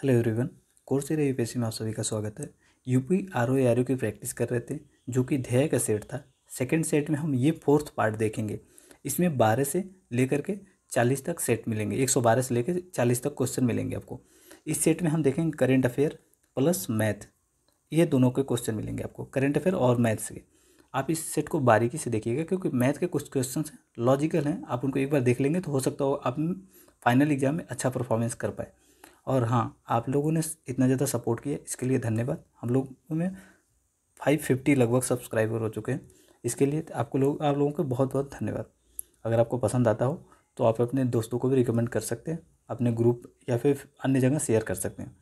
Hello everyone, Coursera UPSC में आप सभी का स्वागत है। यूपी आरओ आरओ की प्रैक्टिस कर रहे थे, जो कि ध्येय का सेट था। सेकंड सेट में हम ये फोर्थ पार्ट देखेंगे। इसमें 12 से लेकर के 40 तक सेट मिलेंगे, 112 से लेकर 40 तक क्वेश्चन मिलेंगे आपको। इस सेट में हम देखेंगे करेंट अफेयर प्लस मैथ, ये दोनों के क्वेश्चन मिलेंगे आपको, करेंट अफेयर और मैथ्स के। आप इस सेट को बारीकी से देखिएगा, क्योंकि मैथ के कुछ क्वेश्चन लॉजिकल हैं। आप उनको एक बार देख लेंगे तो हो सकता हो आप फाइनल एग्जाम में अच्छा परफॉर्मेंस कर पाए। और हाँ, आप लोगों ने इतना ज़्यादा सपोर्ट किया, इसके लिए धन्यवाद। हम लोगों में 550 लगभग सब्सक्राइबर हो चुके हैं। इसके लिए आप लोगों को बहुत बहुत धन्यवाद। अगर आपको पसंद आता हो तो आप अपने दोस्तों को भी रिकमेंड कर सकते हैं, अपने ग्रुप या फिर अन्य जगह शेयर कर सकते हैं।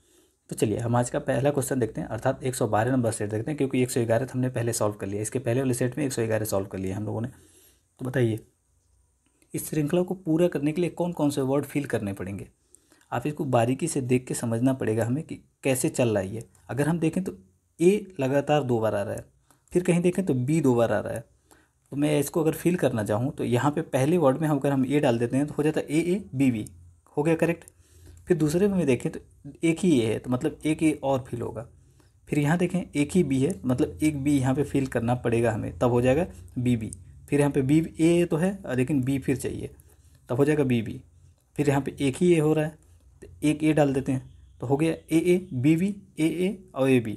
तो चलिए हम आज का पहला क्वेश्चन देखते हैं, अर्थात 112 नंबर सेट देखते हैं, क्योंकि 111 हमने पहले सॉल्व कर लिया। इसके पहले वाले सेट में 111 सॉल्व कर लिया हम लोगों ने। तो बताइए, इस श्रृंखला को पूरा करने के लिए कौन कौन से वर्ड फिल करने पड़ेंगे। आप इसको बारीकी से देख के समझना पड़ेगा हमें कि कैसे चल रहा है ये। अगर हम देखें तो ए लगातार 2 बार आ रहा है, फिर कहीं देखें तो बी 2 बार आ रहा है। तो मैं इसको अगर फिल करना चाहूँ तो यहाँ पे पहले वर्ड में अगर हम ए डाल देते हैं तो हो जाता है ए बी बी, हो गया करेक्ट। फिर दूसरे में देखें तो एक ही ए है, तो मतलब एक ए और फिल होगा। फिर यहाँ देखें एक ही बी है, मतलब एक बी यहाँ पे फिल करना पड़ेगा हमें, तब हो जाएगा बी बी। फिर यहाँ पे बी ए तो है, लेकिन बी फिर चाहिए, तब हो जाएगा बी बी। फिर यहाँ पे एक ही ए हो रहा है, तो एक ए डाल देते हैं, तो हो गया ए बी बी, ए और ए बी,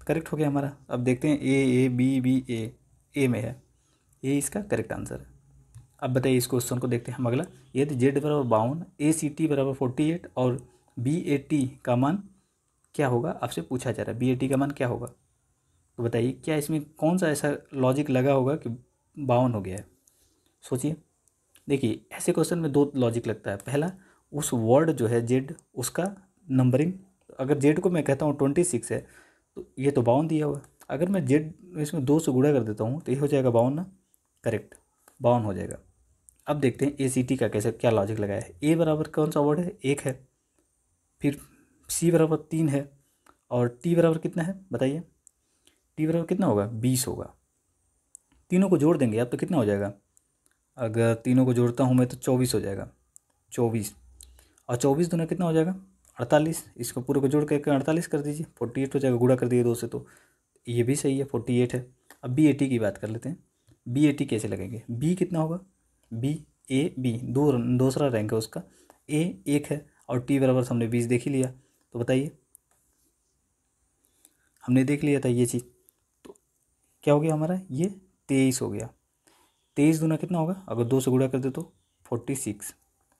करेक्ट हो गया हमारा। अब देखते हैं ए बी बी, ए में है, ये इसका करेक्ट आंसर है। अब बताइए इस क्वेश्चन को देखते हैं हम अगला। यदि जेड बराबर 52, ए सी टी बराबर 48 और बी ए टी का मान क्या होगा, आपसे पूछा जा रहा है बी ए टी का मान क्या होगा। तो बताइए क्या इसमें कौन सा ऐसा लॉजिक लगा होगा कि 52 हो गया है। सोचिए, देखिए ऐसे क्वेश्चन में 2 लॉजिक लगता है। पहला, उस वर्ड जो है जेड, उसका नंबरिंग। अगर जेड को मैं कहता हूँ 26 है, तो ये तो 52 दिया हुआ। अगर मैं जेड इसमें 2 से गुणा कर देता हूँ तो ये हो जाएगा 52 ना, करेक्ट 52 हो जाएगा। अब देखते हैं ए सी टी का कैसे क्या लॉजिक लगाया है। ए बराबर कौन सा वर्ड है, 1 है। फिर सी बराबर 3 है, और टी बराबर कितना है बताइए। टी बराबर कितना होगा, 20 होगा। तीनों को जोड़ देंगे अब तो कितना हो जाएगा, अगर तीनों को जोड़ता हूँ मैं तो 24 हो जाएगा, 24। और 24 दूना कितना हो जाएगा, 48। इसको पूरे को जोड़ करके 48 कर दीजिए, 48 हो जाएगा। गुणा कर दिए 2 से, तो ये भी सही है, 48 है। अब बी ए टी की बात कर लेते हैं। बी ए टी कैसे लगेंगे, बी कितना होगा, बी ए बी दूसरा रैंक है उसका, ए 1 है और टी बराबर हमने 20 देख ही लिया। तो बताइए, हमने देख लिया था ये चीज़, तो क्या हो गया हमारा, ये 23 हो गया। 23 दूना कितना होगा, अगर 2 से गुणा कर दे तो 46।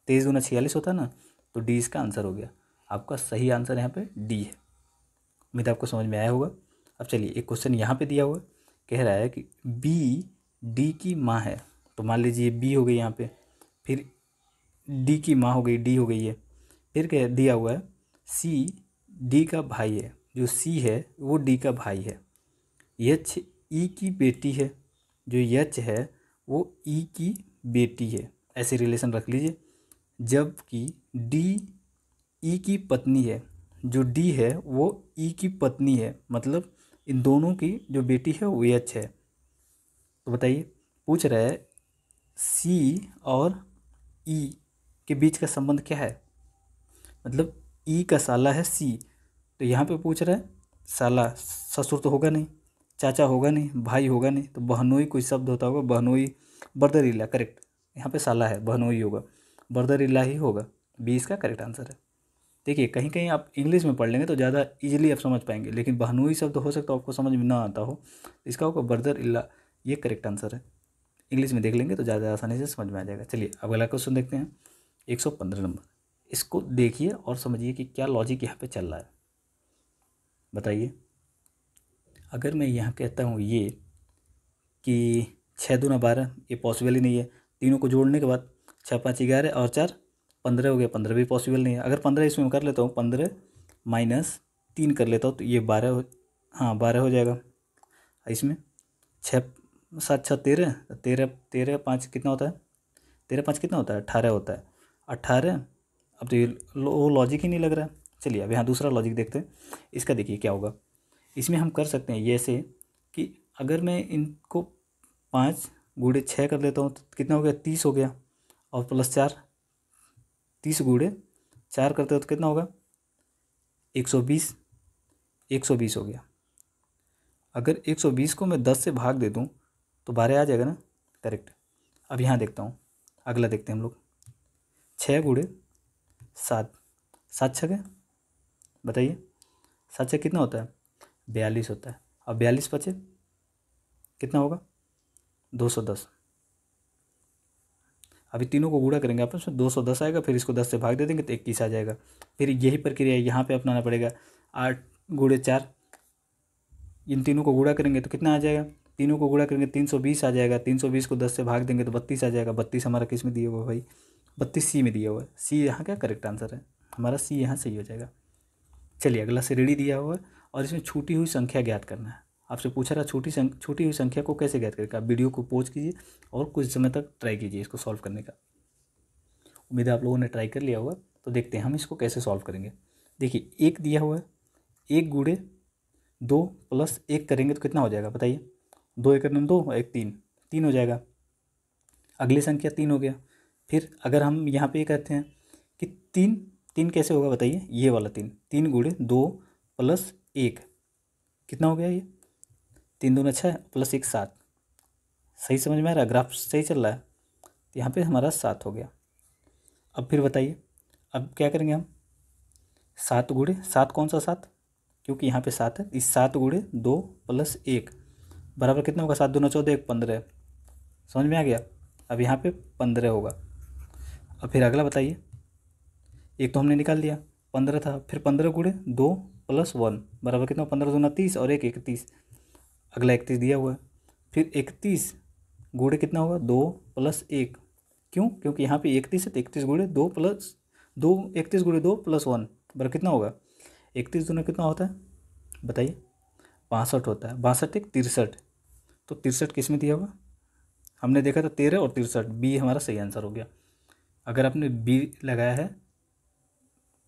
23 दूना 46 होता है ना, तो डी इसका आंसर हो गया। आपका सही आंसर यहाँ पे डी है। उम्मीद आपको समझ में आया होगा। अब चलिए एक क्वेश्चन यहाँ पे दिया हुआ, कह रहा है कि बी डी की माँ है। तो मान लीजिए बी हो गई यहाँ पे, फिर डी की माँ हो गई, डी हो गई है। फिर क्या दिया हुआ है, सी डी का भाई है। जो सी है वो डी का भाई है। एच ई की बेटी है, जो एच है वो ई की बेटी है। ऐसे रिलेशन रख लीजिए। जबकि डी ई की पत्नी है, जो डी है वो ई की पत्नी है, मतलब इन दोनों की जो बेटी है वो एच है। तो बताइए, पूछ रहा है सी और ई के बीच का संबंध क्या है। मतलब ई का साला है सी, तो यहाँ पे पूछ रहा है साला, ससुर तो होगा नहीं, चाचा होगा नहीं, भाई होगा नहीं, तो बहनोई कोई शब्द होता होगा, बहनोई, ब्रदर इला, करेक्ट। यहाँ पे साला है, बहनोई होगा, ब्रदर इला ही होगा। बी इसका करेक्ट आंसर है। देखिए कहीं कहीं आप इंग्लिश में पढ़ लेंगे तो ज़्यादा इजीली आप समझ पाएंगे, लेकिन बहनोई शब्द हो सकता है आपको समझ में ना आता हो, इसका होगा ब्रदर इला, ये करेक्ट आंसर है। इंग्लिश में देख लेंगे तो ज़्यादा आसानी से समझ में आ जाएगा। चलिए अब अगला क्वेश्चन देखते हैं, 115 नंबर। इसको देखिए और समझिए कि क्या लॉजिक यहाँ पे चल रहा है। बताइए, अगर मैं यहाँ कहता हूँ ये कि 6 दूना 12, ये पॉसिबल ही नहीं है। तीनों को जोड़ने के बाद 6 5 11 और 4 15 हो गया, 15 भी पॉसिबल नहीं है। अगर 15 इसमें कर लेता हूँ, 15 माइनस 3 कर लेता हूँ तो ये 12 हाँ 12 हो जाएगा। इसमें 6 7 6 13, 13 13 5 कितना होता है, 13 5 कितना होता है, 18 होता है, 18। अब तो ये वो लॉजिक ही नहीं लग रहा है। चलिए अब यहाँ दूसरा लॉजिक देखते हैं। इसका देखिए क्या होगा। इसमें हम कर सकते हैं ये ऐसे कि अगर मैं इनको 5 गुणे 6 कर लेता हूँ तो कितना हो गया, 30 हो गया, और प्लस 4, 30 गुणे 4 करते हो तो कितना होगा, 120, 120 हो गया। अगर 120 को मैं 10 से भाग दे दूँ तो 12 आ जाएगा ना, करेक्ट। अब यहाँ देखता हूँ, अगला देखते हैं हम लोग। 6 गुणे 7, 7 छः बताइए, 7 छः कितना होता है? 42 होता है। अब 42 बचे कितना होगा? 210। अभी तीनों को गुणा करेंगे आपस में, 210 आएगा, फिर इसको 10 से भाग दे देंगे तो 21 आ जाएगा। फिर यही प्रक्रिया यहाँ पे अपनाना पड़ेगा। 8 गुणे 4, इन तीनों को गुणा करेंगे तो कितना आ जाएगा? तीनों को गुणा करेंगे 320 आ जाएगा। 320 को 10 से भाग देंगे तो 32 आ जाएगा। 32 हमारा किस में दिया हुआ है भाई? 32 सी में दिया हुआ है। सी यहाँ क्या करेक्ट आंसर है हमारा, सी यहाँ सही हो जाएगा। चलिए अगला श्रेणी दिया हुआ है और इसमें छूटी हुई संख्या ज्ञात करना है। आपसे पूछा रहा छूटी हुई संख्या को कैसे ज्ञात करेगा। वीडियो को पॉज कीजिए और कुछ समय तक ट्राई कीजिए इसको सॉल्व करने का। उम्मीद है आप लोगों ने ट्राई कर लिया होगा। तो देखते हैं हम इसको कैसे सॉल्व करेंगे। देखिए एक दिया हुआ है, 1 गुणे 2 प्लस 1 करेंगे तो कितना हो जाएगा बताइए? 2 एक 2, 1 3, 3 हो जाएगा। अगली संख्या 3 हो गया। फिर अगर हम यहाँ पे कहते हैं कि 3, 3 कैसे होगा बताइए? ये वाला 3, 3 गुणे 2 प्लस 1 कितना हो गया? ये 3 दूना 6 प्लस 1 7। सही समझ में आ रहा है? ग्राफ सही चल रहा है? तो यहाँ पे हमारा 7 हो गया। अब फिर बताइए, अब क्या करेंगे हम? 7 गुणे 7, कौन सा 7? क्योंकि यहाँ पे 7 है। इस 7 गुणे 2 प्लस 1 बराबर कितना होगा? 7 दूना 14, 1 15। समझ में आ गया? अब यहाँ पे 15 होगा। अब फिर अगला बताइए, एक तो हमने निकाल लिया 15 था, फिर 15 गुणे 2 प्लस 1 बराबर कितना? 15 दूना 30 और 1 31। अगला 31 दिया हुआ है। फिर 31 गुणे कितना होगा? 2 प्लस 1। क्यों? क्योंकि यहाँ पे 31 है तो 31 गुणे 2 प्लस 2, 31 गुणे 2 प्लस 1 बराबर कितना होगा? 31 दूना कितना होता है बताइए? 62 होता है। 62 एक 63, तो 63 किस में दिया होगा? हमने देखा था 13 और 63, बी हमारा सही आंसर हो गया। अगर आपने बी लगाया है,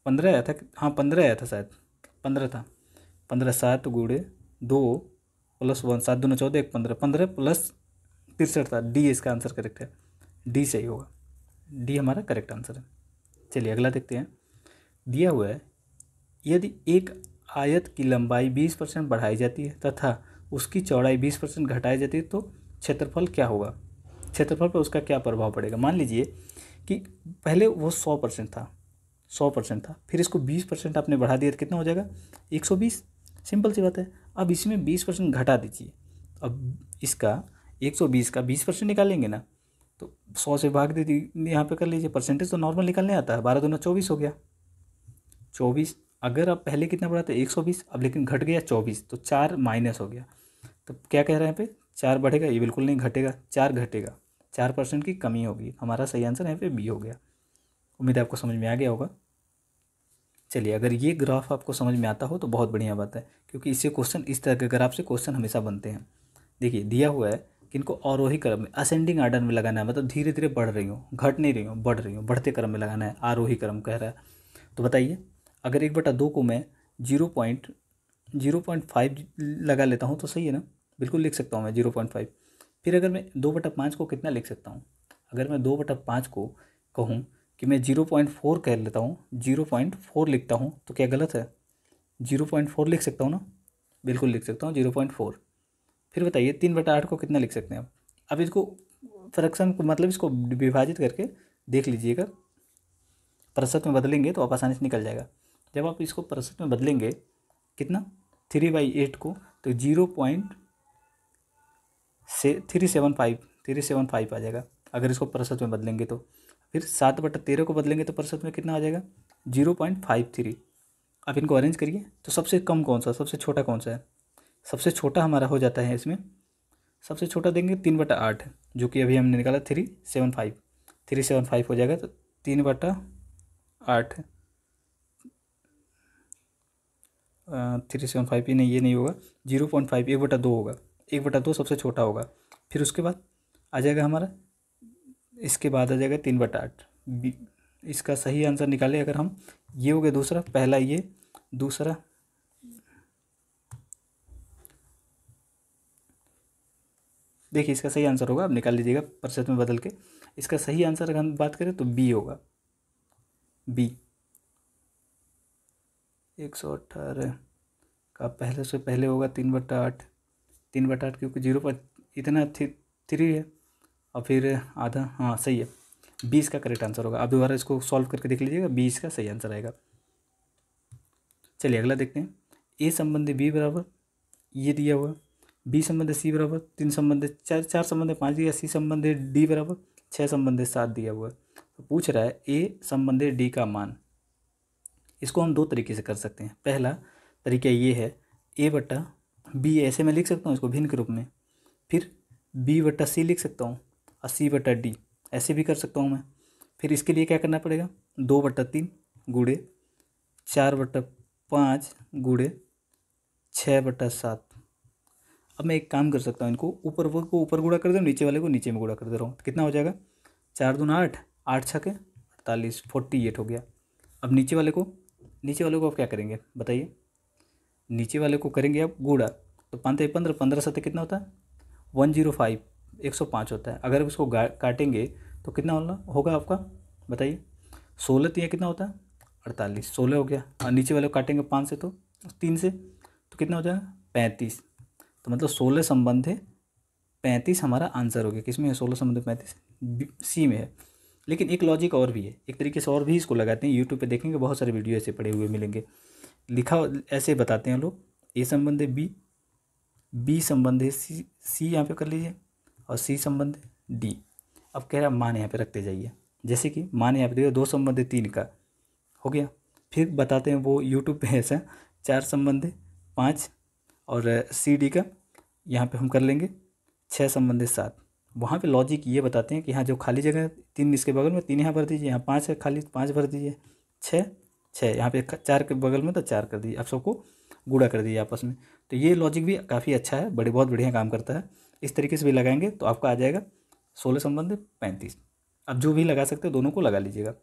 15 आया था, हाँ 15 आया था शायद, 15 था। 15 7 गुणे 2 प्लस 1, 7 दूना 14, 1 15, 15 प्लस 63 था। डी इसका आंसर करेक्ट है, डी सही होगा। डी हमारा करेक्ट आंसर है। चलिए अगला देखते हैं। दिया हुआ है, यदि एक आयत की लंबाई 20% बढ़ाई जाती है तथा उसकी चौड़ाई 20% घटाई जाती है तो क्षेत्रफल क्या होगा? क्षेत्रफल पर उसका क्या प्रभाव पड़ेगा? मान लीजिए कि पहले वो 100% था, 100% था, फिर इसको 20% आपने बढ़ा दिया तो कितना हो जाएगा? 120। सिंपल सी बात है। अब इसमें 20% घटा दीजिए। अब इसका 120 का 20% निकालेंगे ना, तो 100 से भाग दे दी, यहाँ पे कर लीजिए। परसेंटेज तो नॉर्मल निकालने आता है। 12 दूना 24 हो गया, 24। अगर आप पहले कितना बढ़ा था? 120, अब लेकिन घट गया 24, तो 4 माइनस हो गया। तो क्या कह रहे हैं यहाँ पे? 4 बढ़ेगा? ये बिल्कुल नहीं घटेगा, 4 घटेगा। 4% की कमी होगी। हमारा सही आंसर यहाँ पे बी हो गया। उम्मीद है आपको समझ में आ गया होगा। चलिए अगर ये ग्राफ आपको समझ में आता हो तो बहुत बढ़िया बात है, क्योंकि इससे क्वेश्चन, इस तरह के ग्राफ से क्वेश्चन हमेशा बनते हैं। देखिए दिया हुआ है कि इनको आरोही क्रम में, असेंडिंग आर्डर में लगाना है, मतलब धीरे धीरे बढ़ रही हो, घट नहीं रही हो, बढ़ रही हो, बढ़ते क्रम में लगाना है, आरोही क्रम कह रहा है। तो बताइए, अगर 1/2 को मैं 0.5 लगा लेता हूँ तो सही है ना? बिल्कुल लिख सकता हूँ मैं 0.5। फिर अगर मैं 2/5 को कितना लिख सकता हूँ? अगर मैं 2/5 को कहूँ कि मैं 0.4 कह लेता हूँ, 0.4 लिखता हूँ, तो क्या गलत है? 0.4 लिख सकता हूँ ना? बिल्कुल लिख सकता हूँ 0.4। फिर बताइए 3/8 को कितना लिख सकते हैं आप? अब इसको फ्रैक्शन को, मतलब इसको विभाजित करके देख लीजिएगा, प्रतिशत में बदलेंगे तो आप आसानी से निकल जाएगा। जब आप इसको प्रतिशत में बदलेंगे कितना, 3/8 को, तो 0.375 आ जाएगा अगर इसको प्रतिशत में बदलेंगे तो। फिर 7/13 को बदलेंगे तो प्रतिशत में कितना आ जाएगा? 0.53। आप इनको अरेंज करिए तो सबसे कम कौन सा, सबसे छोटा कौन सा है? सबसे छोटा हमारा हो जाता है इसमें, सबसे छोटा देंगे 3/8, जो कि अभी हमने निकाला 375। 375 हो जाएगा, तो 3/8, 375 ही नहीं, ये नहीं होगा, 0.5, 1/2 होगा। 1/2 सबसे छोटा होगा। फिर उसके बाद आ जाएगा हमारा, इसके बाद आ जाएगा 3/8। इसका सही आंसर निकालें अगर हम, ये हो गया दूसरा, पहला ये, दूसरा देखिए इसका सही आंसर होगा, आप निकाल लीजिएगा प्रतिशत में बदल के। इसका सही आंसर अगर हम बात करें तो बी होगा, बी। 118 का पहले से पहले होगा 3/8, 3/8 क्योंकि 0 पर इतना 3 है और फिर आधा, हाँ सही है, 20 का करेक्ट आंसर होगा। आप दोबारा इसको सॉल्व करके देख लीजिएगा, 20 का सही आंसर आएगा। चलिए अगला देखते हैं। ए संबंधी बी बराबर ये दिया हुआ, बी संबंधी सी बराबर 3 संबंधी 4, 4 संबंधी 5 दिया, सी संबंधी डी बराबर 6 संबंधी 7 दिया हुआ है। तो पूछ रहा है ए संबंधी डी का मान। इसको हम दो तरीके से कर सकते हैं। पहला तरीका ये है, ए बटा बी ऐसे मैं लिख सकता हूँ इसको भिन्न के रूप में, फिर बी बटा सी लिख सकता हूँ और सी बटा डी ऐसे भी कर सकता हूँ मैं। फिर इसके लिए क्या करना पड़ेगा, 2/3 गुड़े 4/5 गुड़े 6/7। अब मैं एक काम कर सकता हूँ, इनको ऊपर वर्ग को ऊपर गुणा कर दे, नीचे वाले को नीचे में गुणा कर दे रहा हूँ। तो कितना हो जाएगा, 4 दूना 8, 8 छके 48, 48 हो गया। अब नीचे वाले को आप क्या करेंगे बताइए, नीचे वाले को करेंगे आप गुणा, तो 5 15, 15 7 कितना होता है 105, 105 होता है। अगर इसको काटेंगे तो कितना होगा आपका बताइए, 16 3 कितना होता है 48, 16 हो गया। और नीचे वाले को काटेंगे 5 से, तो 3 से, तो कितना हो जाएगा 35। तो मतलब 16 संबंध है 35 हमारा आंसर हो गया। किस में है 16 संबंध 35, सी में है। लेकिन एक लॉजिक और भी है, एक तरीके से और भी इसको लगाते हैं। यूट्यूब पे देखेंगे बहुत सारे वीडियो ऐसे पड़े हुए मिलेंगे, लिखा ऐसे बताते हैं लोग, ए संबंध है बी, बी संबंध है सी, सी यहाँ पे कर लीजिए, और सी संबंध है डी। अब कह रहा मान यहाँ पे रखते जाइए, जैसे कि मान यहाँ पे देखिए 2 संबंध है 3 का हो गया। फिर बताते हैं वो यूट्यूब पे ऐसा 4 संबंध है 5, और सी डी का यहाँ पे हम कर लेंगे 6 संबंध है 7। वहाँ पे लॉजिक ये बताते हैं कि हाँ जो खाली जगह है 3 इसके बगल में 3 यहाँ भर दीजिए, यहाँ 5 है खाली 5 भर दीजिए, 6 6 यहाँ पे 4 के बगल में तो 4 कर दीजिए, आप सबको गुणा कर दीजिए आपस में। तो ये लॉजिक भी काफ़ी अच्छा है, बहुत बढ़िया काम करता है। इस तरीके से भी लगाएंगे तो आपका आ जाएगा 16 संबंध 35। अब जो भी लगा सकते हो दोनों को लगा लीजिएगा,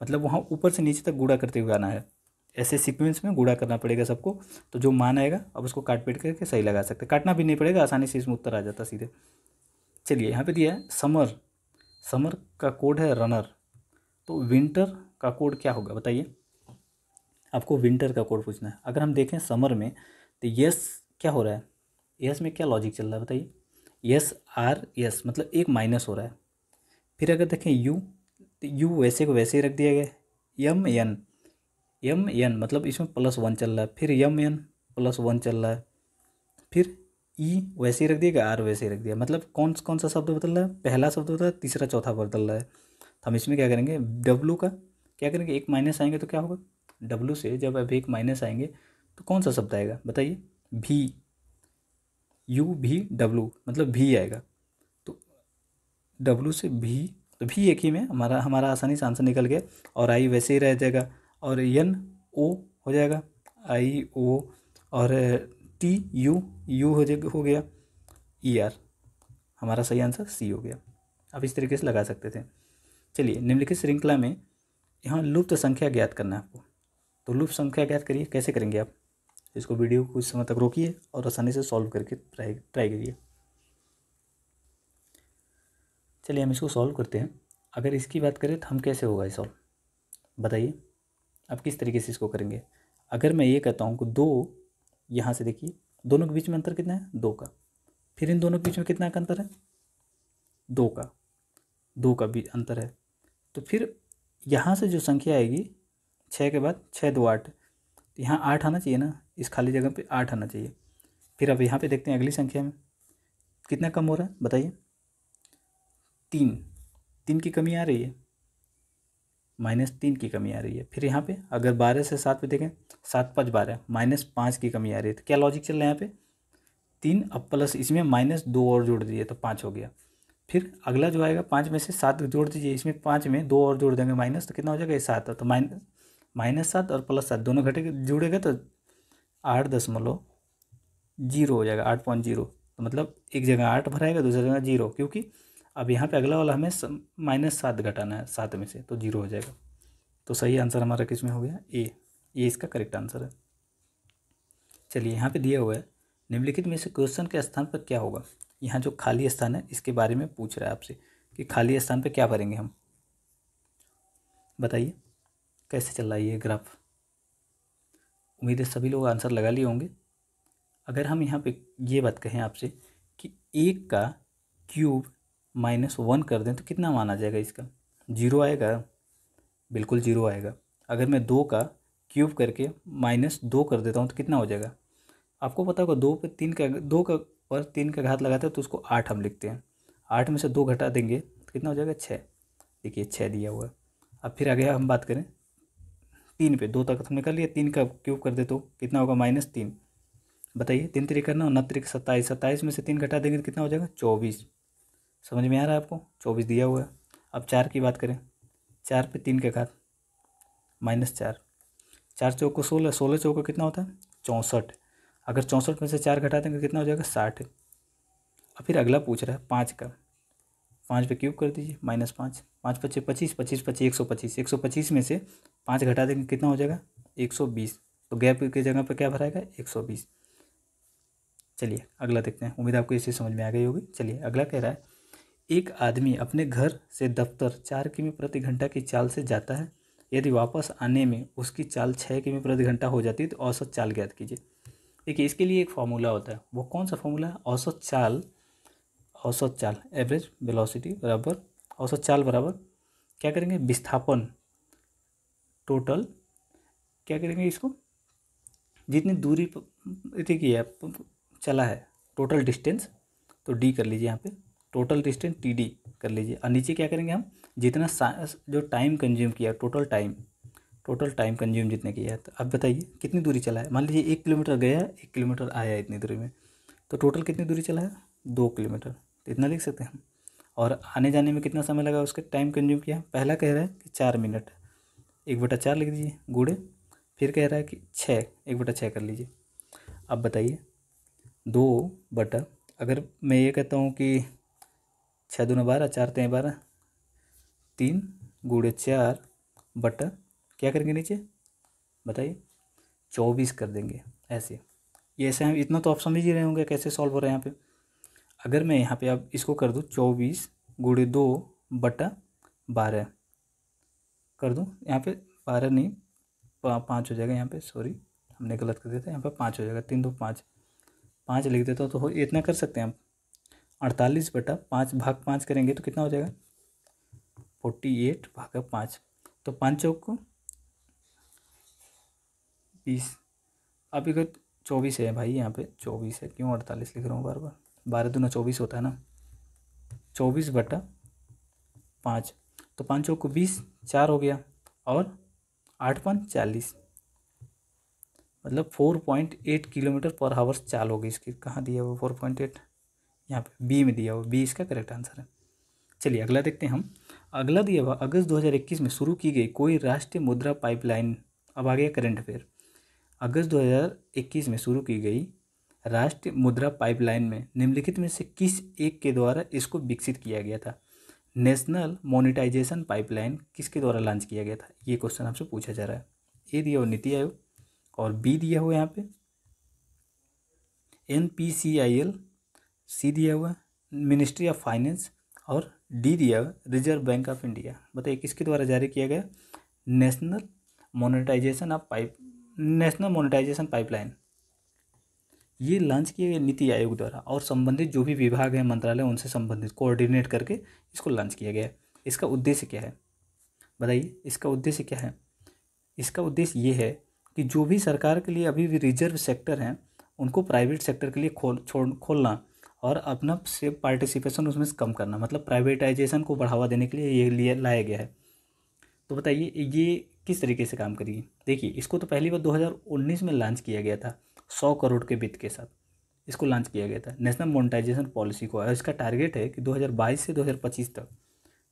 मतलब वहाँ ऊपर से नीचे तक गुणा करते हुए आना है, ऐसे सीक्वेंस में गुणा करना पड़ेगा सबको। तो जो मान आएगा अब उसको काट पीट करके सही लगा सकते हैं, काटना भी नहीं पड़ेगा, आसानी से इसमें उत्तर आ जाता सीधे। चलिए यहाँ पे दिया है समर, समर का कोड है रनर, तो विंटर का कोड क्या होगा बताइए। आपको विंटर का कोड पूछना है। अगर हम देखें समर में तो यस क्या हो रहा है, यस में क्या लॉजिक चल रहा है बताइए, यस आर यस मतलब एक माइनस हो रहा है। फिर अगर देखें यू, तो यू वैसे को वैसे ही रख दिया गया। यम एन मतलब इसमें +1 चल रहा है, फिर यम एन +1 चल रहा है, फिर ई वैसे ही रख दिया, आर वैसे ही रख दिया। मतलब कौन कौन सा शब्द बदल रहा है, पहला शब्द बदल रहा है, तीसरा चौथा बदल रहा है। तो हम इसमें क्या करेंगे, डब्लू का क्या करेंगे, एक माइनस आएंगे तो क्या होगा, डब्लू से जब अब एक माइनस आएंगे तो कौन सा शब्द आएगा बताइए, भी, यू भी डब्लू मतलब भी आएगा। तो डब्लू से भी, तो भी एक ही में हमारा हमारा आसानी से आंसर निकल गया। और आई वैसे ही रह जाएगा, और एन ओ हो जाएगा, आई ओ, और टी यू यू हो गया, ई आर, हमारा सही आंसर सी हो गया। आप इस तरीके से लगा सकते थे। चलिए निम्नलिखित श्रृंखला में यहाँ लुप्त संख्या ज्ञात करना है आपको। तो लुप्त संख्या ज्ञात करिए, कैसे करेंगे आप, इसको वीडियो को कुछ समय तक रोकिए और आसानी से सॉल्व करके ट्राई करिए। चलिए हम इसको सॉल्व करते हैं। अगर इसकी बात करें तो हम कैसे होगा ये सॉल्व बताइए, आप किस तरीके से इसको करेंगे। अगर मैं ये कहता हूँ कि 2, यहाँ से देखिए दोनों के बीच में अंतर कितना है 2 का, फिर इन दोनों के बीच में कितना का अंतर है 2 का भी अंतर है। तो फिर यहाँ से जो संख्या आएगी 6 के बाद 6 2 8, तो यहाँ 8 आना चाहिए ना, इस खाली जगह पे 8 आना चाहिए। फिर अब यहाँ पे देखते हैं अगली संख्या में कितना कम हो रहा है बताइए, 3 की कमी आ रही है, -3 की कमी आ रही है। फिर यहाँ पे अगर 12 से 7 पे देखें, 7 5 12, -5 की कमी आ रही है। तो क्या लॉजिक चल रहा है यहाँ पे, 3 अब प्लस इसमें -2 और जोड़ दीजिए तो 5 हो गया। फिर अगला जो आएगा 5 में से 7 जोड़ दीजिए, इसमें 5 में 2 और जोड़ देंगे माइनस, तो कितना हो जाएगा 7। तो -7 और +7 दोनों घटे जुड़ेगा तो 8.0 हो जाएगा, 8.0। तो मतलब एक जगह 8 भराएगा दूसरी जगह 0, क्योंकि अब यहाँ पे अगला वाला हमें -7 घटाना है 7 में से, तो 0 हो जाएगा। तो सही आंसर हमारा किस में हो गया, ए, ये इसका करेक्ट आंसर है। चलिए यहाँ पे दिया हुआ है निम्नलिखित में से क्वेश्चन के स्थान पर क्या होगा। यहाँ जो खाली स्थान है इसके बारे में पूछ रहा है आपसे कि खाली स्थान पे क्या भरेंगे हम, बताइए कैसे चल रहा है ये ग्राफ। उम्मीद है सभी लोग आंसर लगा लिए होंगे। अगर हम यहाँ पे ये बात कहें आपसे कि 1 का क्यूब -1 कर दें तो कितना मान आ जाएगा इसका? 0 आएगा, बिल्कुल 0 आएगा। अगर मैं 2 का क्यूब करके -2 कर देता हूँ तो कितना हो जाएगा? आपको पता होगा 2 पे 3 का 2 का पर 3 का घात लगाते हैं तो उसको 8 हम लिखते हैं। 8 में से 2 घटा देंगे तो कितना हो जाएगा? 6। देखिए 6 दिया हुआ है। अब फिर आगे हम बात करें 3 पे, 2 तक हमने कर लिया, 3 का क्यूब कर दे तो कितना होगा? -3। बताइए 3 3 करना, 9 3 27, 27 में से 3 घटा देंगे तो कितना हो जाएगा? 24। समझ में आ रहा है आपको? 24 दिया हुआ है। अब 4 की बात करें, 4 पे 3 का घात -4, 4 चौको 16, 16 चौको कितना होता है? 64। अगर 64 में से 4 घटा देंगे कितना हो जाएगा? 60। अब फिर अगला पूछ रहा है 5 का, 5 पे क्यूब कर दीजिए, -5, 5 पच्चे 25, 25 पच्चे 125, 125 में से 5 घटा देंगे कितना हो जाएगा? 120। तो गैप की जगह पर क्या भराएगा? 120। चलिए अगला देखते हैं, उम्मीद आपको इसे समझ में आ गई होगी। चलिए अगला कह रहा है, एक आदमी अपने घर से दफ्तर 4 किमी प्रति घंटा की चाल से जाता है। यदि वापस आने में उसकी चाल 6 किमी प्रति घंटा हो जाती है तो औसत चाल ज्ञात कीजिए। देखिए इसके लिए एक फार्मूला होता है, वो कौन सा फार्मूला है? औसत चाल एवरेज वेलोसिटी बराबर औसत चाल बराबर क्या करेंगे? विस्थापन टोटल, क्या करेंगे इसको? जितनी दूरी देखिए आप चला है, टोटल डिस्टेंस, तो डी कर लीजिए यहाँ पे, टोटल डिस्टेंस TD कर लीजिए। और नीचे क्या करेंगे हम? जितना जो टाइम कंज्यूम किया, टोटल टाइम कंज्यूम जितने किया है। तो अब बताइए कितनी दूरी चला है? मान लीजिए 1 किलोमीटर गया, 1 किलोमीटर आया इतनी दूरी में, तो टोटल कितनी दूरी चला है? 2 किलोमीटर। तो इतना लिख सकते हैं हम। और आने जाने में कितना समय लगा उसके टाइम कंज्यूम किया? पहला कह रहा है कि 4 मिनट, 1/4 लिख दीजिए गुड़े, फिर कह रहा है कि 6, 1/6 कर लीजिए। अब बताइए 2 बटा, अगर मैं ये कहता हूँ कि 6 दूना 12, 4 तें 12, 3 गुड़े 4 बटा क्या करेंगे नीचे? बताइए 24 कर देंगे। ऐसे ये ऐसे हम इतना तो आप समझ ही रहे होंगे कैसे सॉल्व हो रहा है यहाँ पे। अगर मैं यहाँ पे अब इसको कर दूँ 24 गुड़े 2 बटा 12 कर दूँ, यहाँ पे 12 नहीं 5 हो जाएगा, यहाँ पे सॉरी हमने गलत कर दिया था, यहाँ पे 5 हो जाएगा, 3 2 5, 5 लिख देता हूँ तो इतना कर सकते हैं हम। 48 बटा 5 भाग 5 करेंगे तो कितना हो जाएगा? 48 भागा 5, तो 5 चौक को 20। अब अगर 24 है भाई, यहाँ पे 24 है, क्यों 48 लिख रहा हूँ बार बार? 12 दूना 24 होता है ना, 24 बटा 5, तो 5 चौक को 20, 4 हो गया, और 8 5 40, मतलब 4.8 किलोमीटर पर आवर चाल होगी इसकी। कहाँ दिया हुआ 4.8? यहाँ पे बी में दिया हुआ, बी इसका करेक्ट आंसर है। चलिए अगला देखते हैं हम। अगला दिया हुआ, अगस्त 2021 में शुरू की गई कोई राष्ट्रीय मुद्रा पाइपलाइन। अब आ गया करंट अफेयर। अगस्त 2021 में शुरू की गई राष्ट्रीय मुद्रा पाइपलाइन में निम्नलिखित में से किस एक के द्वारा इसको विकसित किया गया था? नेशनल मोनेटाइजेशन पाइपलाइन किसके द्वारा लॉन्च किया गया था? ये क्वेश्चन आपसे पूछा जा रहा है। ए दिया हुआ नीति आयोग, और बी दिया हुआ यहाँ पे NPCIL, सी दिया हुआ मिनिस्ट्री ऑफ फाइनेंस, और डी दिया हुआ रिजर्व बैंक ऑफ इंडिया। बताइए किसके द्वारा जारी किया गया? नेशनल मोनेटाइजेशन पाइपलाइन ये लॉन्च किया गया नीति आयोग द्वारा, और संबंधित जो भी विभाग है, मंत्रालय, उनसे संबंधित कोऑर्डिनेट करके इसको लॉन्च किया गया है। इसका उद्देश्य क्या है? बताइए इसका उद्देश्य क्या है? इसका उद्देश्य ये है कि जो भी सरकार के लिए अभी भी रिजर्व सेक्टर हैं उनको प्राइवेट सेक्टर के लिए खोलना और अपना से पार्टिसिपेशन उसमें से कम करना, मतलब प्राइवेटाइजेशन को बढ़ावा देने के लिए ये लिए लाया गया है। तो बताइए ये किस तरीके से काम करेगी? देखिए इसको तो पहली बार 2019 में लॉन्च किया गया था, 100 करोड़ के वित्त के साथ इसको लॉन्च किया गया था नेशनल मोनेटाइजेशन पॉलिसी को। और इसका टारगेट है कि 2022 से 2025 तक,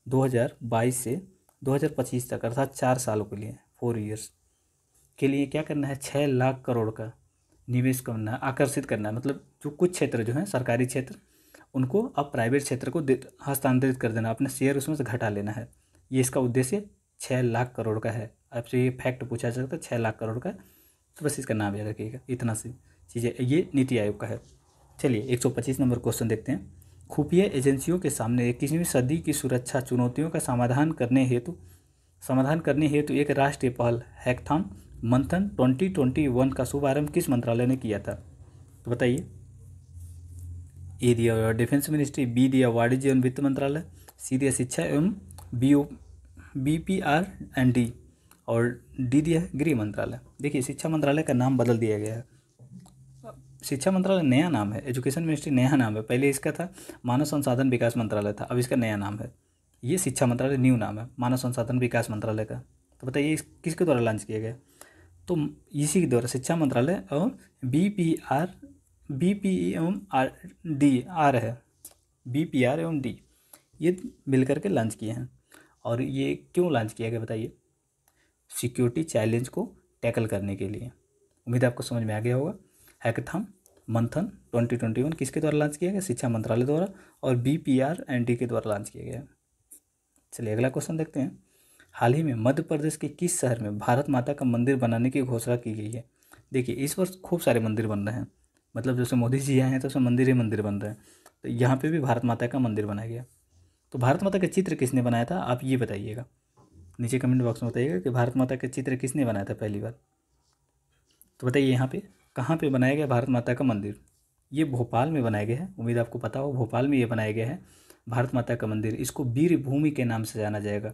2022 से 2025 तक अर्थात 4 सालों के लिए, 4 ईयर्स के लिए क्या करना है? 6 लाख करोड़ का निवेश करना है, आकर्षित करना है। मतलब जो कुछ क्षेत्र जो हैं सरकारी क्षेत्र, उनको अब प्राइवेट क्षेत्र को हस्तांतरित कर देना, अपना शेयर उसमें से घटा लेना है। ये इसका उद्देश्य 6 लाख करोड़ का है। आपसे ये फैक्ट पूछा जा सकता है 6 लाख करोड़ का, तो बस इसका नाम याद रखिएगा। इतना सी चीज़ें, ये नीति आयोग का है। चलिए 125 नंबर क्वेश्चन देखते हैं। खुफिया एजेंसियों के सामने 21वीं सदी की सुरक्षा चुनौतियों का समाधान करने हेतु एक राष्ट्रीय पहल हैकथॉन मंथन 2021 का शुभारंभ किस मंत्रालय ने किया था? तो बताइए। ए दिया डिफेंस मिनिस्ट्री, बी दिया वाणिज्य एवं वित्त मंत्रालय, सी दिया शिक्षा एवं BPR&D, और डी दिया है गृह मंत्रालय। देखिए, शिक्षा मंत्रालय का नाम बदल दिया गया है। शिक्षा मंत्रालय नया नाम है, एजुकेशन मिनिस्ट्री नया नाम है। पहले इसका था मानव संसाधन विकास मंत्रालय था, अब इसका नया नाम है। ये शिक्षा मंत्रालय न्यू नाम है मानव संसाधन विकास मंत्रालय का। तो बताइए किसके द्वारा लॉन्च किया गया? तो इसी के द्वारा शिक्षा मंत्रालय और BP एवं आर है, BPR एवं D, ये मिलकर के लॉन्च किए हैं। और ये क्यों लॉन्च किया गया बताइए? सिक्योरिटी चैलेंज को टैकल करने के लिए। उम्मीद है आपको समझ में आ गया होगा। हैकाथॉन मंथन 2021 किसके द्वारा लॉन्च किया गया? शिक्षा मंत्रालय द्वारा, और BPR&D के द्वारा लॉन्च किया गया। चलिए अगला क्वेश्चन देखते हैं। हाल ही में मध्य प्रदेश के किस शहर में भारत माता का मंदिर बनाने की घोषणा की गई है? देखिए, इस वर्ष खूब सारे मंदिर बन रहे हैं, मतलब जैसे मोदी जी आए हैं तो उसमें मंदिर ही मंदिर बन रहे हैं। तो यहाँ पे भी भारत माता का मंदिर बनाया गया। तो भारत माता का चित्र किसने बनाया था, आप ये बताइएगा, नीचे कमेंट बॉक्स में बताइएगा कि भारत माता का चित्र किसने बनाया था पहली बार। तो बताइए यहाँ पे कहाँ पे बनाया गया भारत माता का मंदिर? ये भोपाल में बनाया गया है। उम्मीद आपको पता हो, भोपाल में ये बनाया गया है भारत माता का मंदिर। इसको वीर भूमि के नाम से जाना जाएगा।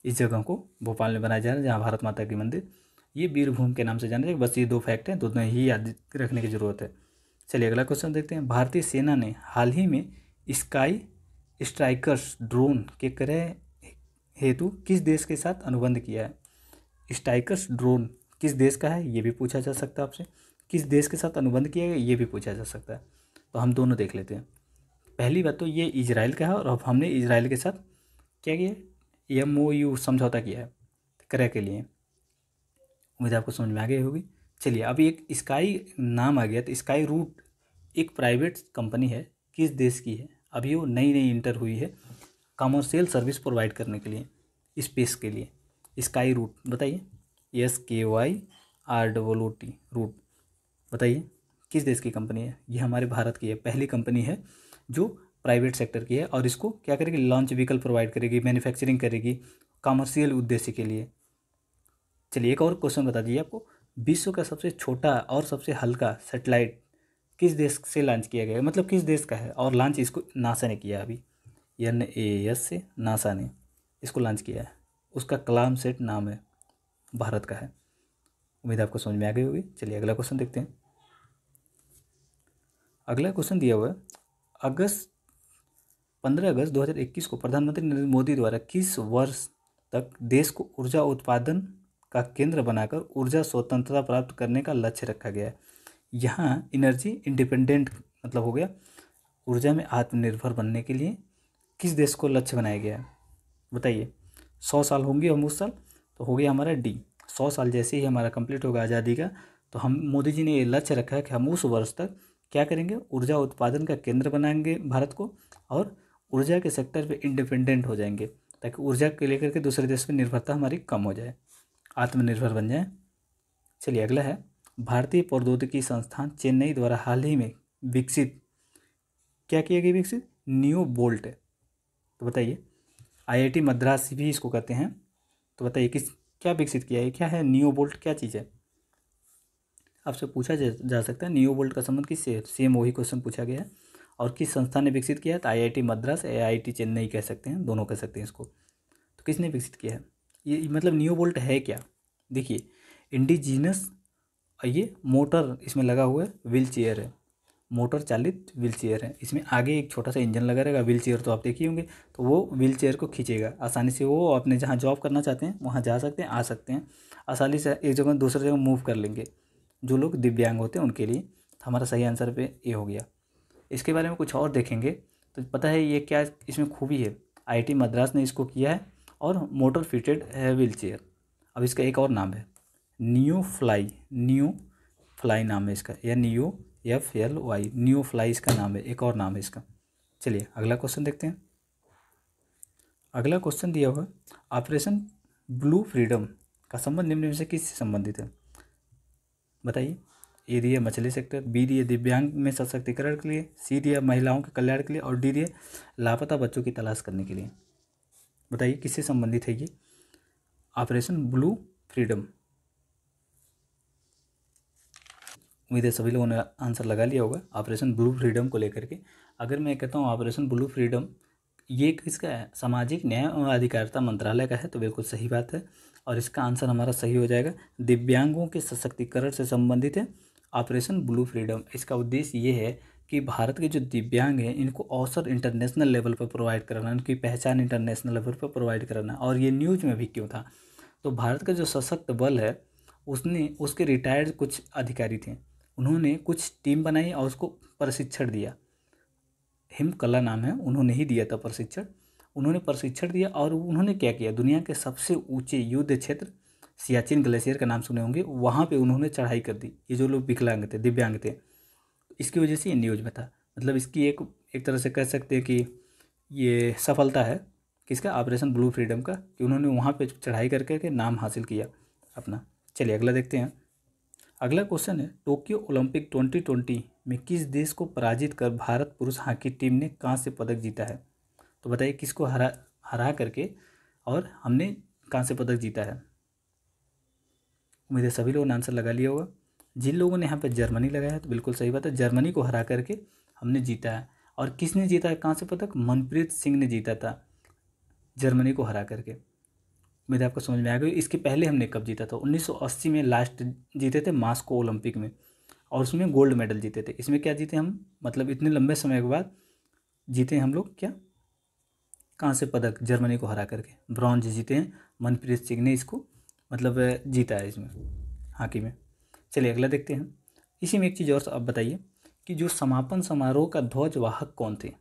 इस जगह को भोपाल में बनाया जा रहा है जहाँ भारत माता की मंदिर, ये वीरभूमि के नाम से जाना जाएगा। बस ये 2 फैक्ट हैं, दोनों ही याद रखने की ज़रूरत है। चलिए अगला क्वेश्चन देखते हैं। भारतीय सेना ने हाल ही में स्काई स्ट्राइकर्स ड्रोन के क्रय हेतु किस देश के साथ अनुबंध किया है? स्ट्राइकर्स ड्रोन किस देश का है, ये भी पूछा जा सकता है आपसे। किस देश के साथ अनुबंध किया गया, ये भी पूछा जा सकता है। तो हम दोनों देख लेते हैं। पहली बात तो ये इजराइल का है, और अब हमने इजराइल के साथ क्या किया? MOU समझौता किया है क्रय के लिए। उम्मीद आपको समझ में आ गई होगी। चलिए, अब एक स्काई नाम आ गया, तो स्काई रूट एक प्राइवेट कंपनी है, किस देश की है? अभी वो नई नई इंटर हुई है कमर्शियल सर्विस प्रोवाइड करने के लिए, स्पेस के लिए। स्काई रूट बताइए, SKYROOT रूट, बताइए किस देश की कंपनी है? ये हमारे भारत की है, पहली कंपनी है जो प्राइवेट सेक्टर की है, और इसको क्या करेगी? लॉन्च व्हीकल प्रोवाइड करेगी, मैन्युफैक्चरिंग करेगी कमर्शियल उद्देश्य के लिए। चलिए एक और क्वेश्चन बता दीजिए आपको। विश्व का सबसे छोटा और सबसे हल्का सैटेलाइट किस देश से लॉन्च किया गया है? मतलब किस देश का है, और लॉन्च इसको नासा ने किया है। अभी NAS से नासा ने इसको लॉन्च किया है। उसका कलाम सेट नाम है, भारत का है। उम्मीद आपको समझ में आ गई होगी। चलिए अगला क्वेश्चन देखते हैं। अगला क्वेश्चन दिया हुआ है, 15 अगस्त 2021 को प्रधानमंत्री नरेंद्र मोदी द्वारा किस वर्ष तक देश को ऊर्जा उत्पादन का केंद्र बनाकर ऊर्जा स्वतंत्रता प्राप्त करने का लक्ष्य रखा गया है? यहाँ एनर्जी इंडिपेंडेंट मतलब हो गया, ऊर्जा में आत्मनिर्भर बनने के लिए किस देश को लक्ष्य बनाया गया है? बताइए। 100 साल होंगे हम उस साल, तो हो गया हमारा D। 100 साल जैसे ही हमारा कंप्लीट होगा आज़ादी का, तो हम मोदी जी ने ये लक्ष्य रखा है कि हम उस वर्ष तक क्या करेंगे? ऊर्जा उत्पादन का केंद्र बनाएंगे भारत को, और ऊर्जा के सेक्टर पे इंडिपेंडेंट हो जाएंगे, ताकि ऊर्जा के लेकर के दूसरे देश पर निर्भरता हमारी कम हो जाए, आत्मनिर्भर बन जाए। चलिए अगला है, भारतीय प्रौद्योगिकी संस्थान चेन्नई द्वारा हाल ही में विकसित क्या किया गया? विकसित नियो बोल्ट है। तो बताइए, IIT मद्रास भी इसको कहते हैं। तो बताइए किस क्या विकसित किया है? क्या है नियो बोल्ट, क्या चीज़ है? आपसे पूछा जा सकता है नियो बोल्ट का संबंध किससे है? सेम वही क्वेश्चन पूछा गया है। और किस संस्था ने विकसित किया है? तो IIT मद्रास, IIT चेन्नई कह सकते हैं, दोनों कह सकते हैं इसको। तो किसने विकसित किया है? ये मतलब नियो बोल्ट है क्या? देखिए, इंडिजीनस, ये मोटर इसमें लगा हुआ है, व्हील चेयर है, मोटर चालित व्हील चेयर है। इसमें आगे एक छोटा सा इंजन लगा रहेगा। व्हील चेयर तो आप देखे होंगे, तो वो व्हील चेयर को खींचेगा आसानी से। वो अपने जहाँ जॉब करना चाहते हैं वहाँ जा सकते हैं, आ सकते हैं आसानी से, एक जगह दूसरी जगह मूव कर लेंगे, जो लोग दिव्यांग होते हैं उनके लिए। तो हमारा सही आंसर पे ये हो गया। इसके बारे में कुछ और देखेंगे तो पता है ये क्या इसमें खूबी है। IIT मद्रास ने इसको किया है, और मोटर फिटेड है व्हील चेयर। अब इसका एक और नाम है नियो फ्लाई नाम है इसका, या नियो FLY, न्यू फ्लाई इसका नाम है, एक और नाम है इसका। चलिए अगला क्वेश्चन देखते हैं। अगला क्वेश्चन दिया हुआ, ऑपरेशन ब्लू फ्रीडम का संबंध निम्न में से किससे संबंधित है? बताइए। A दिया मछली सेक्टर, B दिया दिव्यांग में सशक्तिकरण के लिए, C दिया महिलाओं के कल्याण के लिए, और D दिया लापता बच्चों की तलाश करने के लिए। बताइए किससे संबंधित है ये ऑपरेशन ब्लू फ्रीडम? उम्मीद है सभी लोगों ने आंसर लगा लिया होगा ऑपरेशन ब्लू फ्रीडम को लेकर के। अगर मैं कहता हूँ ऑपरेशन ब्लू फ्रीडम ये किसका है, सामाजिक न्याय और अधिकारिता मंत्रालय का है, तो बिल्कुल सही बात है और इसका आंसर हमारा सही हो जाएगा। दिव्यांगों के सशक्तिकरण से संबंधित है ऑपरेशन ब्लू फ्रीडम। इसका उद्देश्य ये है कि भारत के जो दिव्यांग हैं इनको अवसर इंटरनेशनल लेवल पर प्रोवाइड कराना, उनकी पहचान इंटरनेशनल लेवल पर प्रोवाइड कराना। और ये न्यूज़ में भी क्यों था, तो भारत का जो सशक्त बल है उसके रिटायर्ड कुछ अधिकारी थे, उन्होंने कुछ टीम बनाई और उसको प्रशिक्षण दिया। हिमकला नाम है, उन्होंने ही दिया था प्रशिक्षण। उन्होंने प्रशिक्षण दिया और उन्होंने क्या किया, दुनिया के सबसे ऊंचे युद्ध क्षेत्र सियाचिन ग्लेशियर का नाम सुने होंगे, वहाँ पे उन्होंने चढ़ाई कर दी। ये जो लोग विकलांग थे, दिव्यांग थे, इसकी वजह से ये न्यूज़ में था। मतलब इसकी एक तरह से कह सकते हैं कि ये सफलता है किसका, ऑपरेशन ब्लू फ्रीडम का, कि उन्होंने वहाँ पे चढ़ाई करके नाम हासिल किया अपना। चलिए अगला देखते हैं। अगला क्वेश्चन है, टोक्यो ओलंपिक 2020 में किस देश को पराजित कर भारत पुरुष हॉकी टीम ने कांस्य पदक जीता है। तो बताइए किसको हरा करके और हमने कांस्य पदक जीता है। उम्मीद है सभी लोगों ने आंसर लगा लिया होगा। जिन लोगों ने यहाँ पे जर्मनी लगाया है तो बिल्कुल सही बात है, जर्मनी को हरा करके हमने जीता है। और किसने जीता है कांस्य पदक, मनप्रीत सिंह ने जीता था जर्मनी को हरा करके। उम्मीद है आपको समझ में आ गई। इसके पहले हमने कब जीता था, 1980 में लास्ट जीते थे मास्को ओलंपिक में, और उसमें गोल्ड मेडल जीते थे। इसमें क्या जीते हम, मतलब इतने लंबे समय के बाद जीते हम लोग क्या, कांस्य पदक जर्मनी को हरा करके, ब्रॉन्ज जीते हैं। मनप्रीत सिंह ने इसको मतलब जीता है इसमें हॉकी में। चलिए अगला देखते हैं। इसी में एक चीज़ और अब बताइए कि जो समापन समारोह का ध्वजवाहक कौन थे,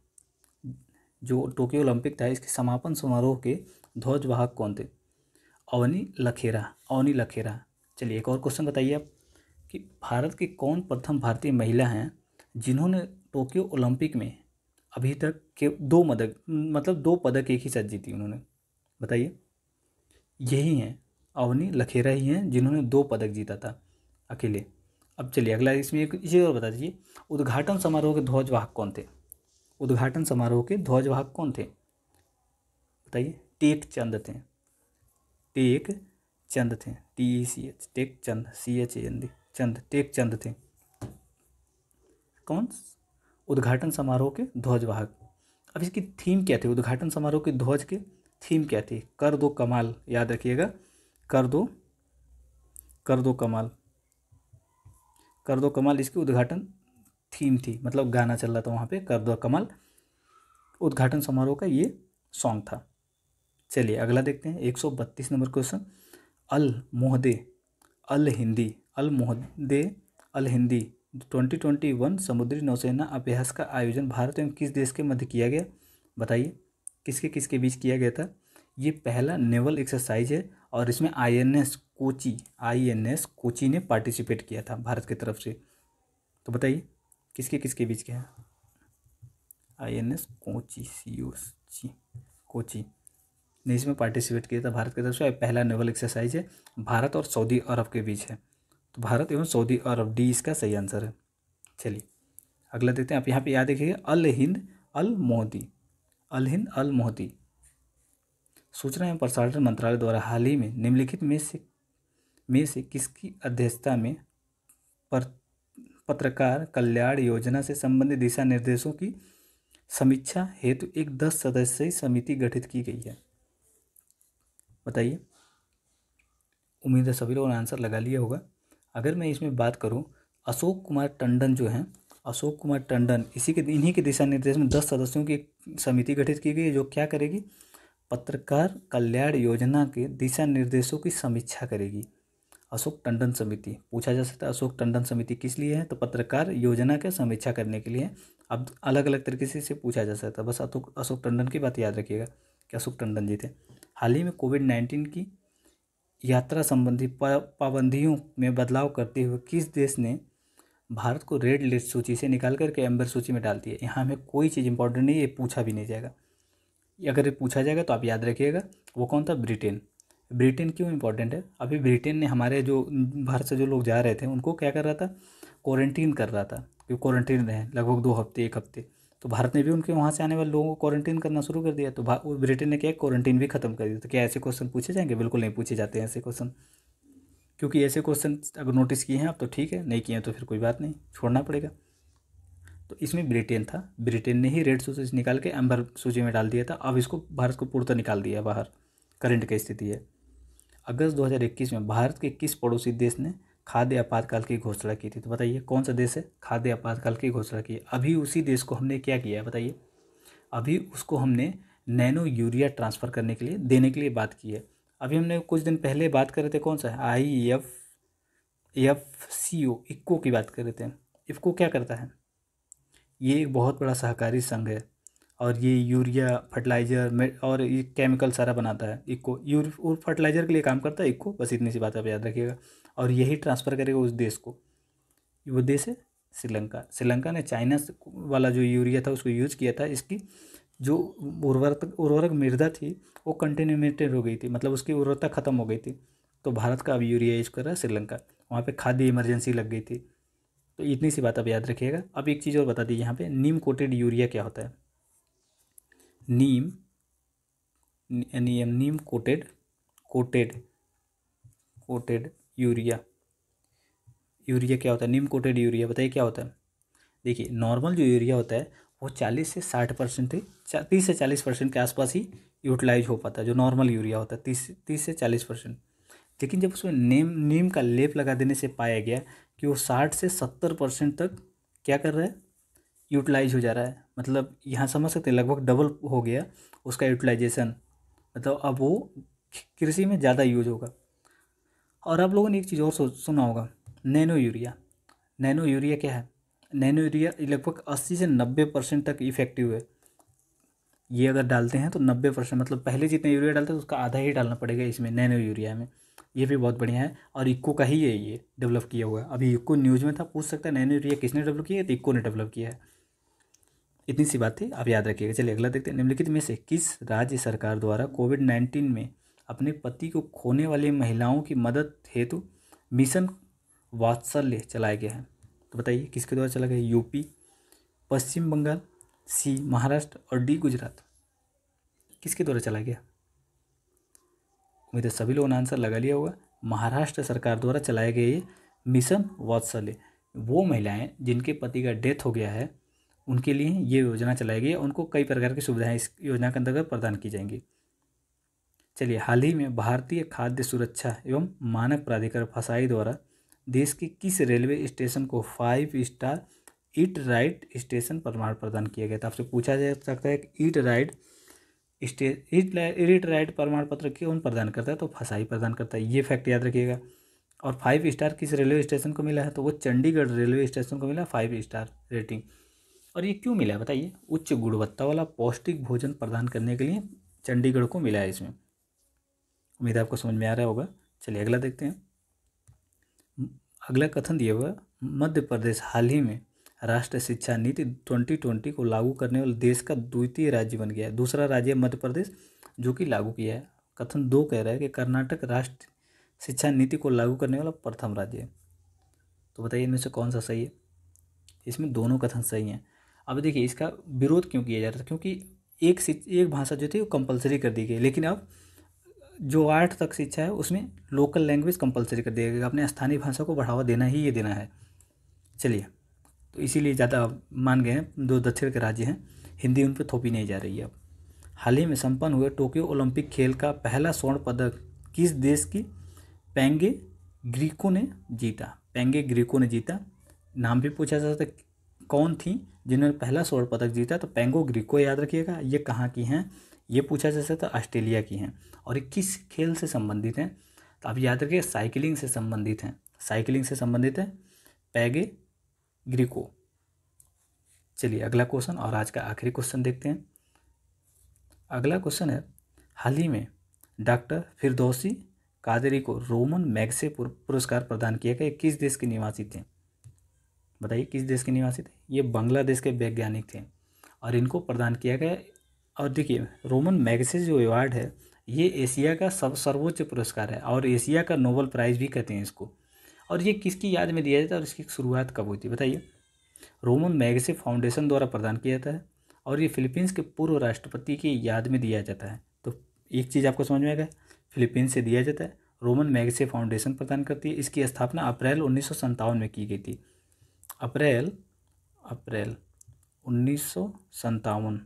जो टोक्यो ओलंपिक था इसके समापन समारोह के ध्वजवाहक कौन थे, अवनी लखेरा। चलिए एक और क्वेश्चन बताइए आप कि भारत के कौन प्रथम भारतीय महिला हैं जिन्होंने टोक्यो ओलंपिक में अभी तक के दो पदक एक ही साथ जीती उन्होंने, बताइए। यही हैं, अवनी लखेरा ही हैं जिन्होंने 2 पदक जीता था अकेले। अब चलिए अगला, इसमें एक चीज़ और बता दीजिए, उद्घाटन समारोह के ध्वजवाहक कौन थे, उद्घाटन समारोह के ध्वजवाहक कौन थे, बताइए। टेक चंद थे, टेक चंद थे, TECH, टेक चंद, CHAND, चंद, टेक चंद थे। कौन, उद्घाटन समारोह के ध्वजवाहक। अब इसकी थीम क्या थी, उद्घाटन समारोह के ध्वज के थीम क्या थी, कर दो कमाल, याद रखिएगा, कर दो कमाल, कर दो कमाल इसकी उद्घाटन थीम थी, मतलब गाना चल रहा था वहाँ पे, कर दो कमाल उद्घाटन समारोह का ये सॉन्ग था। चलिए अगला देखते हैं, 132 नंबर क्वेश्चन। अल मोहदे अल हिंदी 2021 समुद्री नौसेना अभ्यास का आयोजन भारत एवं किस देश के मध्य किया गया, बताइए। किसके किसके बीच किया गया था। ये पहला नेवल एक्सरसाइज है और इसमें INS कोची ने पार्टिसिपेट किया था भारत की तरफ से। तो बताइए किसके किसके बीच क्या है, INS कोची ने इसमें पार्टिसिपेट किया था भारत की तरफ से। पहला नेवल एक्सरसाइज है, भारत और सऊदी अरब के बीच है, तो भारत एवं सऊदी अरब, D इसका सही आंसर है। चलिए अगला देखते हैं। आप यहाँ पे याद रखिएगा, अल हिंद अल मोहती सूचना एवं प्रसारण मंत्रालय द्वारा हाल ही में निम्नलिखित में से किसकी अध्यक्षता में पत्रकार कल्याण योजना से संबंधित दिशा निर्देशों की समीक्षा हेतु एक 10 सदस्यीय समिति गठित की गई है, बताइए। उम्मीद है सभी लोगों ने आंसर लगा लिया होगा। अगर मैं इसमें बात करूं, अशोक कुमार टंडन जो हैं, अशोक कुमार टंडन इन्हीं के दिशा निर्देश में 10 सदस्यों की एक समिति गठित की गई है जो क्या करेगी, पत्रकार कल्याण योजना के दिशा निर्देशों की समीक्षा करेगी। अशोक टंडन समिति पूछा जा सकता है, अशोक टंडन समिति किस लिए है, तो पत्रकार योजना की समीक्षा करने के लिए। अब अलग अलग तरीके से इसे पूछा जा सकता है, बस अशोक टंडन की बात याद रखिएगा कि अशोक टंडन जी थे। हाल ही में कोविड-19 की यात्रा संबंधी पाबंदियों में बदलाव करते हुए किस देश ने भारत को रेड लिस्ट सूची से निकाल करके एम्बर सूची में डाल दिया। यहाँ हमें कोई चीज़ इंपॉर्टेंट नहीं है, ये पूछा भी नहीं जाएगा। अगर ये पूछा जाएगा तो आप याद रखिएगा, वो कौन था, ब्रिटेन। ब्रिटेन क्यों इंपॉर्टेंट है, अभी ब्रिटेन ने हमारे जो भारत से जो लोग जा रहे थे उनको क्या कर रहा था, क्वारंटीन कर रहा था, क्योंकि क्वारंटीन रहे लगभग 2 हफ्ते 1 हफ्ते, तो भारत ने भी उनके वहाँ से आने वाले लोगों को क्वारंटीन करना शुरू कर दिया। तो ब्रिटेन ने क्या क्वारंटीन भी खत्म कर दिया। तो क्या ऐसे क्वेश्चन पूछे जाएंगे, बिल्कुल नहीं पूछे जाते हैं ऐसे क्वेश्चन। क्योंकि ऐसे क्वेश्चन अगर नोटिस किए हैं आप तो ठीक है, नहीं किए हैं तो फिर कोई बात नहीं, छोड़ना पड़ेगा। तो इसमें ब्रिटेन था, ब्रिटेन ने ही रेड सूची से निकाल के अम्बर सूची में डाल दिया था। अब इसको भारत को पूर्णतः निकाल दिया बाहर, करंट की स्थिति है। अगस्त 2021 में भारत के किस पड़ोसी देश ने खाद्य आपातकाल की घोषणा की थी? तो बताइए कौन सा देश है खाद्य आपातकाल की घोषणा की? अभी उसी देश को हमने क्या किया है बताइए, अभी उसको हमने नैनो यूरिया ट्रांसफ़र करने के लिए, देने के लिए बात की है। अभी हमने कुछ दिन पहले बात कर रहे थे, कौन सा है, IFCO इक्को की बात कर रहे थे। इफ़को क्या करता है? ये एक बहुत बड़ा सहकारी संघ है और ये यूरिया, फर्टिलाइज़र और ये केमिकल सारा बनाता है। इक्को और फर्टिलाइज़र के लिए काम करता है इक्को, बस इतनी सी बात आप याद रखिएगा। और यही ट्रांसफ़र करेगा उस देश को। वो देश है श्रीलंका। श्रीलंका ने चाइना वाला जो यूरिया था उसको यूज़ किया था। इसकी जो उर्वरक मृदा थी वो कंटेमिनेटेड हो गई थी, मतलब उसकी उर्वरता ख़त्म हो गई थी। तो भारत का अब यूरिया यूज कर रहा है श्रीलंका, वहाँ पे खाद्य इमरजेंसी लग गई थी। तो इतनी सी बात आप याद रखिएगा। अब एक चीज़ और बता दीजिए यहाँ पे, नीम कोटेड यूरिया क्या होता है? Neem neem coated coated coated urea, urea क्या होता है? नीम कोटेड यूरिया बताइए क्या होता है? देखिए नॉर्मल जो यूरिया होता है वो 40 से 60% 30 से 40% के आसपास ही यूटिलाइज हो पाता है, जो नॉर्मल यूरिया होता है 30 से 40%। लेकिन जब उसमें नीम का लेप लगा देने से पाया गया कि वो 60 से 70% तक क्या कर रहा है, यूटिलाइज हो जा रहा है। मतलब यहाँ समझ सकते हैं लगभग डबल हो गया उसका यूटिलाइजेशन, मतलब अब वो कृषि में ज़्यादा यूज होगा। और आप लोगों ने एक चीज़ और सुना होगा, नैनो यूरिया। नैनो यूरिया क्या है? नैनो यूरिया लगभग 80 से 90% तक इफेक्टिव है। ये अगर डालते हैं तो 90%, मतलब पहले जितना यूरिया डालते हैं उसका आधा ही डालना पड़ेगा इसमें, नैनो यूरिया में। ये भी बहुत बढ़िया है और इक्को का ही है ये डेवलप किया हुआ है। अभी इक्को न्यूज़ में था, पूछ सकता है नैनो यूरिया किसने डेवलप किया है, तो इक्को ने डेवलप किया है। इतनी सी बात थी, आप याद रखिएगा। चलिए अगला देखते हैं। निम्नलिखित में से किस राज्य सरकार द्वारा कोविड-19 में अपने पति को खोने वाली महिलाओं की मदद हेतु मिशन वात्सल्य चलाया गया है? तो बताइए किसके द्वारा चला गया? यूपी, पश्चिम बंगाल, सी महाराष्ट्र और डी गुजरात। किसके द्वारा चला गया? उम्मीद है सभी लोगों ने आंसर लगा लिया होगा। महाराष्ट्र सरकार द्वारा चलाया गया ये मिशन वात्सल्य, वो महिलाएं जिनके पति का डेथ हो गया है उनके लिए ये योजना चलाई गई है। उनको कई प्रकार की सुविधाएं इस योजना के अंतर्गत प्रदान की जाएंगी। चलिए, हाल ही में भारतीय खाद्य सुरक्षा एवं मानक प्राधिकरण फसाई द्वारा देश के किस रेलवे स्टेशन को 5 स्टार ईट राइट स्टेशन प्रमाण प्रदान किया गया था? आपसे पूछा जा सकता है कि ईट राइट प्रमाण पत्र कौन प्रदान करता है? तो फसाई प्रदान करता है, ये फैक्ट याद रखिएगा। और 5 स्टार किस रेलवे स्टेशन को मिला है? तो वो चंडीगढ़ रेलवे स्टेशन को मिला 5 स्टार रेटिंग। और ये क्यों मिला है बताइए? उच्च गुणवत्ता वाला पौष्टिक भोजन प्रदान करने के लिए चंडीगढ़ को मिला है इसमें। उम्मीद है आपको समझ में आ रहा होगा। चलिए अगला देखते हैं। अगला कथन दिया हुआ, मध्य प्रदेश हाल ही में राष्ट्रीय शिक्षा नीति 2020 को लागू करने वाले देश का द्वितीय राज्य बन गया है। दूसरा राज्य मध्य प्रदेश जो कि लागू किया है। कथन 2 कह रहा है कि कर्नाटक राष्ट्रीय शिक्षा नीति को लागू करने वाला प्रथम राज्य है। तो बताइए इनमें से कौन सा सही है? इसमें दोनों कथन सही हैं। अब देखिए इसका विरोध क्यों किया जा रहा था, क्योंकि एक भाषा जो थी वो कंपलसरी कर दी गई, लेकिन अब जो 8 तक शिक्षा है उसमें लोकल लैंग्वेज कंपलसरी कर दिया गया। अपने स्थानीय भाषा को बढ़ावा देना ही ये देना है। चलिए, तो इसीलिए ज़्यादा मान गए हैं, 2 दक्षिण के राज्य हैं, हिंदी उन पर थोपी नहीं जा रही है अब। हाल ही में संपन्न हुए टोक्यो ओलंपिक खेल का पहला स्वर्ण पदक किस देश की पेंगे ग्रीको ने जीता? पेंगे ग्रीको ने जीता। नाम भी पूछा जा सकता है कौन थी जिन्होंने पहला स्वर्ण पदक जीता? तो पेंगो ग्रीको याद रखिएगा। ये कहाँ की हैं? ये पूछा जा सकता है ऑस्ट्रेलिया की हैं। और ये किस खेल से संबंधित हैं? तो आप याद रखिए साइकिलिंग से संबंधित हैं। साइकिलिंग से संबंधित है पेंगे ग्रीको। चलिए अगला क्वेश्चन और आज का आखिरी क्वेश्चन देखते हैं। अगला क्वेश्चन है, हाल ही में डॉक्टर फिरदौसी कादरी को रोमन मैग्से पुरस्कार प्रदान किया गया, किस देश के निवासी थे? बताइए किस देश के निवासी थे? ये बांग्लादेश के वैज्ञानिक थे और इनको प्रदान किया गया। और देखिए रोमन मैग्सेसे जो अवार्ड है ये एशिया का सर्वोच्च पुरस्कार है और एशिया का नोबेल प्राइज़ भी कहते हैं इसको। और ये किसकी याद में दिया जाता है और इसकी शुरुआत कब हुई थी बताइए? रोमन मैग्सेसे फाउंडेशन द्वारा प्रदान किया जाता है और ये फिलीपींस के पूर्व राष्ट्रपति की याद में दिया जाता है। तो एक चीज़ आपको समझ में आएगा, फिलीपींस से दिया जाता है रोमन मैगसे फाउंडेशन प्रदान करती है। इसकी स्थापना अप्रैल 1957 में की गई थी। अप्रैल 1957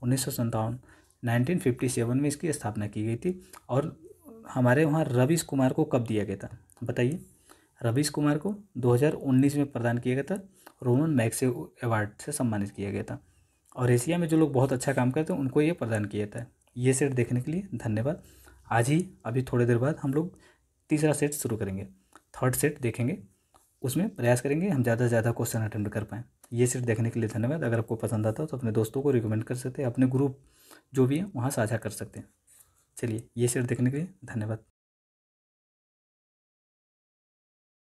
1957 में इसकी स्थापना की गई थी। और हमारे वहाँ रवीश कुमार को कब दिया गया था बताइए? रवीश कुमार को 2019 में प्रदान किया गया था, रोमन मैग्से अवार्ड से सम्मानित किया गया था। और एशिया में जो लोग बहुत अच्छा काम करते हैं उनको ये प्रदान किया जाता है। ये सेट देखने के लिए धन्यवाद। आज ही अभी थोड़ी देर बाद हम लोग तीसरा सेट शुरू करेंगे, थर्ड सेट देखेंगे। उसमें प्रयास करेंगे हम ज़्यादा से ज़्यादा क्वेश्चन अटेम्प्ट कर पाएँ। ये सेट देखने के लिए धन्यवाद। अगर आपको पसंद आता हो तो अपने दोस्तों को रिकमेंड कर सकते हैं, अपने ग्रुप जो भी है वहाँ साझा कर सकते हैं। चलिए, ये सेट देखने के लिए धन्यवाद।